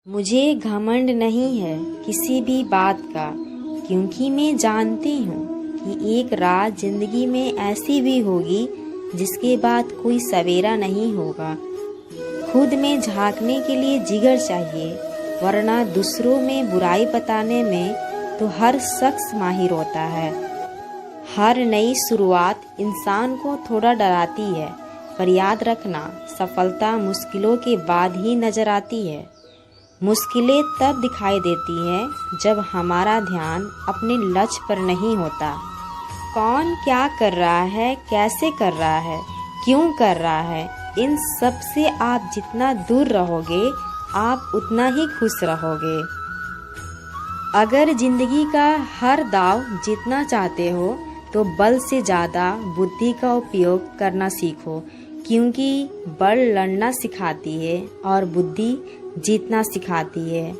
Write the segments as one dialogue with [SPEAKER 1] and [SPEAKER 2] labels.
[SPEAKER 1] मुझे घमंड नहीं है किसी भी बात का, क्योंकि मैं जानती हूँ कि एक रात जिंदगी में ऐसी भी होगी जिसके बाद कोई सवेरा नहीं होगा। खुद में झांकने के लिए जिगर चाहिए, वरना दूसरों में बुराई बताने में तो हर शख्स माहिर होता है। हर नई शुरुआत इंसान को थोड़ा डराती है, पर याद रखना सफलता मुश्किलों के बाद ही नजर आती है। मुश्किलें तब दिखाई देती हैं जब हमारा ध्यान अपने लक्ष्य पर नहीं होता। कौन क्या कर रहा है, कैसे कर रहा है, क्यों कर रहा है, इन सब से आप जितना दूर रहोगे आप उतना ही खुश रहोगे। अगर जिंदगी का हर दाव जीतना चाहते हो तो बल से ज़्यादा बुद्धि का उपयोग करना सीखो, क्योंकि बल लड़ना सिखाती है और बुद्धि जीतना सिखाती है।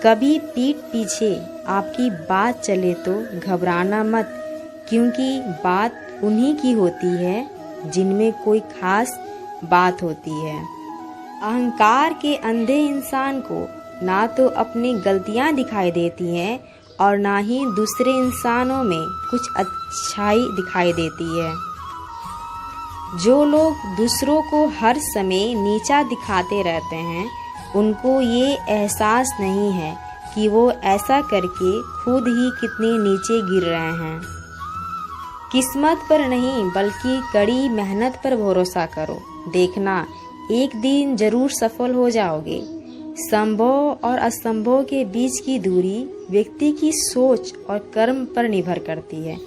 [SPEAKER 1] कभी पीठ पीछे आपकी बात चले तो घबराना मत, क्योंकि बात उन्हीं की होती है जिनमें कोई खास बात होती है। अहंकार के अंधे इंसान को ना तो अपनी गलतियां दिखाई देती हैं और ना ही दूसरे इंसानों में कुछ अच्छाई दिखाई देती है। जो लोग दूसरों को हर समय नीचा दिखाते रहते हैं, उनको ये एहसास नहीं है कि वो ऐसा करके खुद ही कितने नीचे गिर रहे हैं। किस्मत पर नहीं बल्कि कड़ी मेहनत पर भरोसा करो, देखना एक दिन जरूर सफल हो जाओगे। संभव और असंभव के बीच की दूरी व्यक्ति की सोच और कर्म पर निर्भर करती है।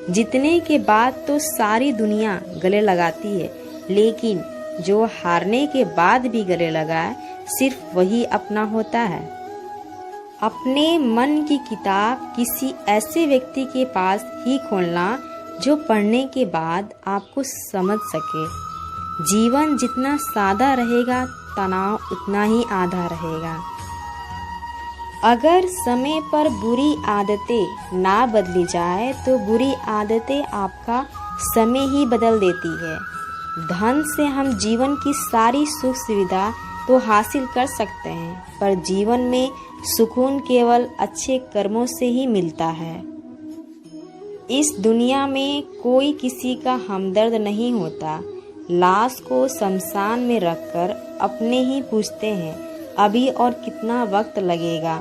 [SPEAKER 1] जीतने के बाद तो सारी दुनिया गले लगाती है, लेकिन जो हारने के बाद भी गले लगाए सिर्फ वही अपना होता है। अपने मन की किताब किसी ऐसे व्यक्ति के पास ही खोलना जो पढ़ने के बाद आपको समझ सके। जीवन जितना सादा रहेगा, तनाव उतना ही आधा रहेगा। अगर समय पर बुरी आदतें ना बदली जाए तो बुरी आदतें आपका समय ही बदल देती है। धन से हम जीवन की सारी सुख सुविधा तो हासिल कर सकते हैं, पर जीवन में सुकून केवल अच्छे कर्मों से ही मिलता है। इस दुनिया में कोई किसी का हमदर्द नहीं होता। लाश को शमशान में रखकर अपने ही पूछते हैं अभी और कितना वक्त लगेगा।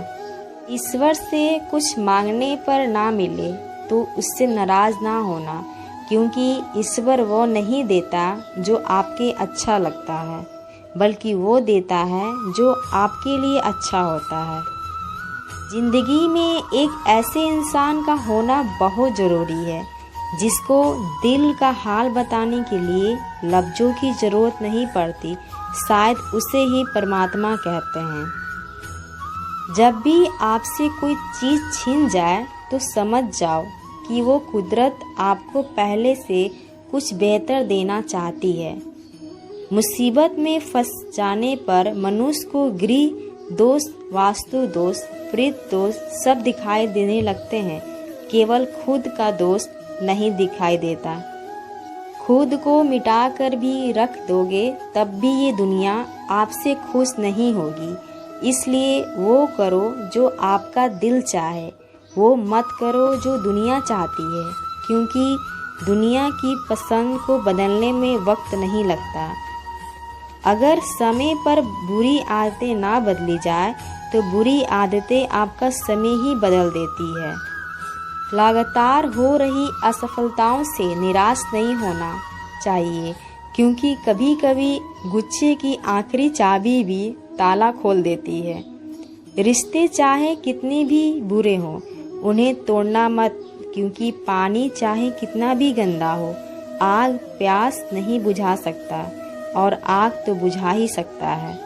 [SPEAKER 1] ईश्वर से कुछ मांगने पर ना मिले तो उससे नाराज ना होना, क्योंकि ईश्वर वो नहीं देता जो आपके अच्छा लगता है, बल्कि वो देता है जो आपके लिए अच्छा होता है। जिंदगी में एक ऐसे इंसान का होना बहुत ज़रूरी है जिसको दिल का हाल बताने के लिए लफ्ज़ों की ज़रूरत नहीं पड़ती। शायद उसे ही परमात्मा कहते हैं। जब भी आपसे कोई चीज़ छीन जाए तो समझ जाओ कि वो कुदरत आपको पहले से कुछ बेहतर देना चाहती है। मुसीबत में फंस जाने पर मनुष्य को गृह दोष, वास्तु दोष, प्रेत दोष सब दिखाई देने लगते हैं, केवल खुद का दोष नहीं दिखाई देता। खुद को मिटा कर भी रख दोगे तब भी ये दुनिया आपसे खुश नहीं होगी। इसलिए वो करो जो आपका दिल चाहे, वो मत करो जो दुनिया चाहती है, क्योंकि दुनिया की पसंद को बदलने में वक्त नहीं लगता। अगर समय पर बुरी आदतें ना बदली जाए तो बुरी आदतें आपका समय ही बदल देती है। लगातार हो रही असफलताओं से निराश नहीं होना चाहिए, क्योंकि कभी कभी गुच्छे की आखिरी चाबी भी ताला खोल देती है। रिश्ते चाहे कितने भी बुरे हों, उन्हें तोड़ना मत, क्योंकि पानी चाहे कितना भी गंदा हो, आग प्यास नहीं बुझा सकता और आग तो बुझा ही सकता है।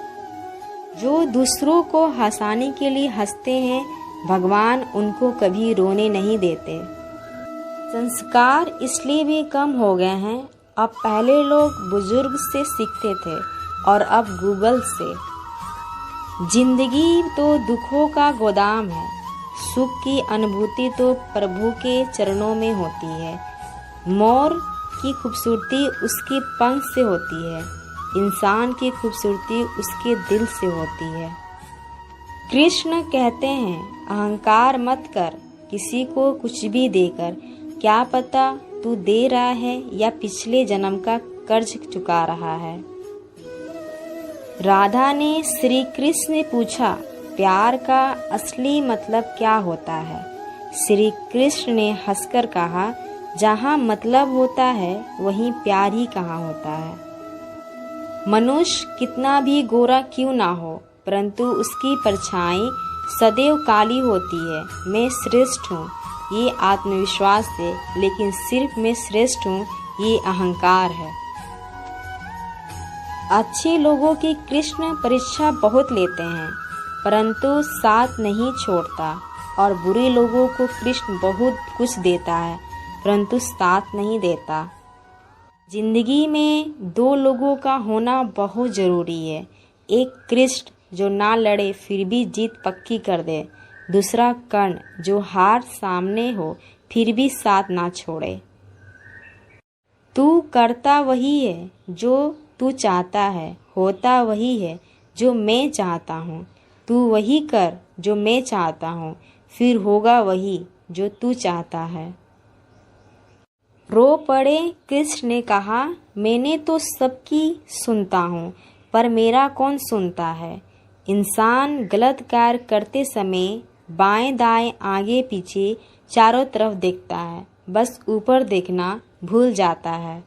[SPEAKER 1] जो दूसरों को हंसाने के लिए हंसते हैं, भगवान उनको कभी रोने नहीं देते। संस्कार इसलिए भी कम हो गए हैं, अब पहले लोग बुजुर्ग से सीखते थे और अब गूगल से। जिंदगी तो दुखों का गोदाम है, सुख की अनुभूति तो प्रभु के चरणों में होती है। मोर की खूबसूरती उसके पंख से होती है, इंसान की खूबसूरती उसके दिल से होती है। कृष्ण कहते हैं, अहंकार मत कर किसी को कुछ भी देकर, क्या पता तू दे रहा है या पिछले जन्म का कर्ज चुका रहा है। राधा ने श्री कृष्ण से पूछा, प्यार का असली मतलब क्या होता है। श्री कृष्ण ने हंसकर कहा, जहाँ मतलब होता है वहीं प्यार ही कहाँ होता है। मनुष्य कितना भी गोरा क्यों ना हो, परंतु उसकी परछाई सदैव काली होती है। मैं श्रेष्ठ हूँ ये आत्मविश्वास है, लेकिन सिर्फ मैं श्रेष्ठ हूँ ये अहंकार है। अच्छे लोगों की कृष्ण परीक्षा बहुत लेते हैं, परंतु साथ नहीं छोड़ता, और बुरे लोगों को कृष्ण बहुत कुछ देता है, परंतु साथ नहीं देता। जिंदगी में दो लोगों का होना बहुत जरूरी है। एक कृष्ण जो ना लड़े फिर भी जीत पक्की कर दे, दूसरा कर्ण जो हार सामने हो फिर भी साथ ना छोड़े। तू करता वही है जो तू चाहता है, होता वही है जो मैं चाहता हूँ। तू वही कर जो मैं चाहता हूँ, फिर होगा वही जो तू चाहता है। रो पड़े कृष्ण ने कहा, मैंने तो सबकी सुनता हूँ, पर मेरा कौन सुनता है। इंसान गलत कार्य करते समय बाएं दाएं आगे पीछे चारों तरफ देखता है, बस ऊपर देखना भूल जाता है।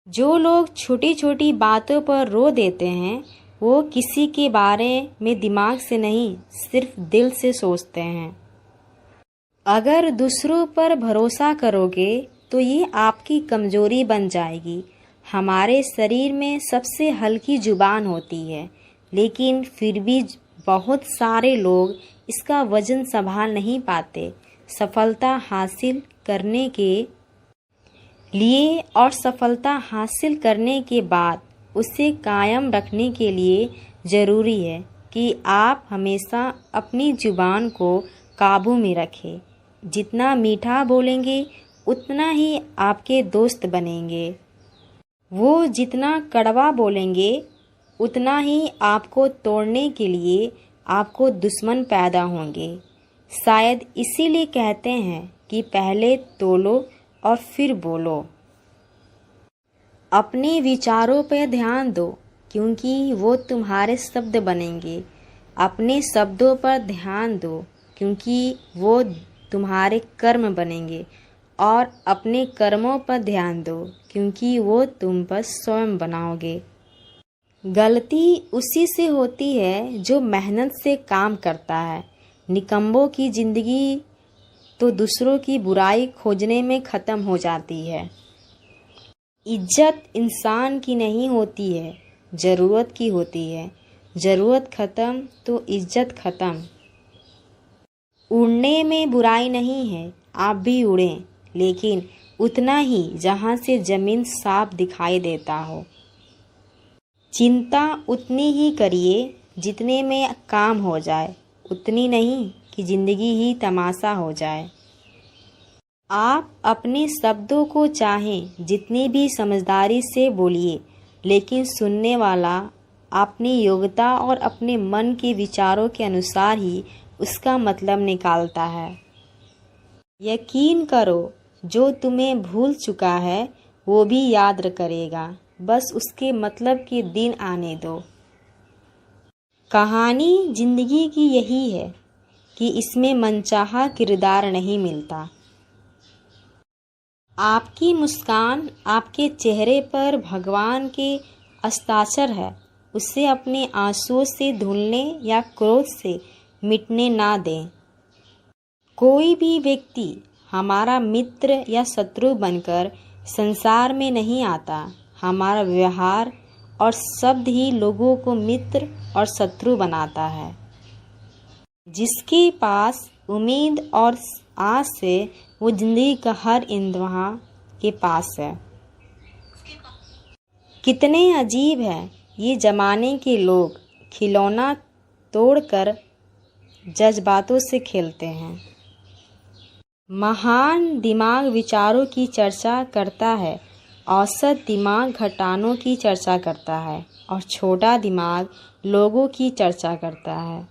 [SPEAKER 1] जो लोग छोटी छोटी बातों पर रो देते हैं, वो किसी के बारे में दिमाग से नहीं सिर्फ दिल से सोचते हैं। अगर दूसरों पर भरोसा करोगे तो ये आपकी कमजोरी बन जाएगी। हमारे शरीर में सबसे हल्की जुबान होती है, लेकिन फिर भी बहुत सारे लोग इसका वजन संभाल नहीं पाते। सफलता हासिल करने के लिए और सफलता हासिल करने के बाद उसे कायम रखने के लिए ज़रूरी है कि आप हमेशा अपनी जुबान को काबू में रखें। जितना मीठा बोलेंगे उतना ही आपके दोस्त बनेंगे। वो जितना कड़वा बोलेंगे उतना ही आपको तोड़ने के लिए आपको दुश्मन पैदा होंगे। शायद इसीलिए कहते हैं कि पहले तोलो और फिर बोलो। अपने विचारों पर ध्यान दो, क्योंकि वो तुम्हारे शब्द बनेंगे। अपने शब्दों पर ध्यान दो, क्योंकि वो तुम्हारे कर्म बनेंगे। और अपने कर्मों पर ध्यान दो, क्योंकि वो तुम पर स्वयं बनाओगे। गलती उसी से होती है जो मेहनत से काम करता है। निकम्मों की जिंदगी तो दूसरों की बुराई खोजने में ख़त्म हो जाती है। इज्जत इंसान की नहीं होती है, ज़रूरत की होती है। ज़रूरत ख़त्म तो इज्जत ख़त्म। उड़ने में बुराई नहीं है, आप भी उड़ें, लेकिन उतना ही जहाँ से ज़मीन साफ दिखाई देता हो। चिंता उतनी ही करिए जितने में काम हो जाए, उतनी नहीं कि ज़िंदगी ही तमाशा हो जाए। आप अपने शब्दों को चाहें जितनी भी समझदारी से बोलिए, लेकिन सुनने वाला अपनी योग्यता और अपने मन के विचारों के अनुसार ही उसका मतलब निकालता है। यकीन करो, जो तुम्हें भूल चुका है वो भी याद करेगा, बस उसके मतलब के दिन आने दो। कहानी जिंदगी की यही है कि इसमें मनचाहा किरदार नहीं मिलता। आपकी मुस्कान आपके चेहरे पर भगवान के हस्ताक्षर है। उसे अपने आंसुओं से धुलने या क्रोध से मिटने ना दें। कोई भी व्यक्ति हमारा मित्र या शत्रु बनकर संसार में नहीं आता। हमारा व्यवहार और शब्द ही लोगों को मित्र और शत्रु बनाता है। जिसके पास उम्मीद और आस है वो जिंदगी का हर इंतहा के पास है। कितने अजीब है ये ज़माने के लोग, खिलौना तोड़कर जज्बातों से खेलते हैं। महान दिमाग विचारों की चर्चा करता है, औसत दिमाग घटानों की चर्चा करता है, और छोटा दिमाग लोगों की चर्चा करता है।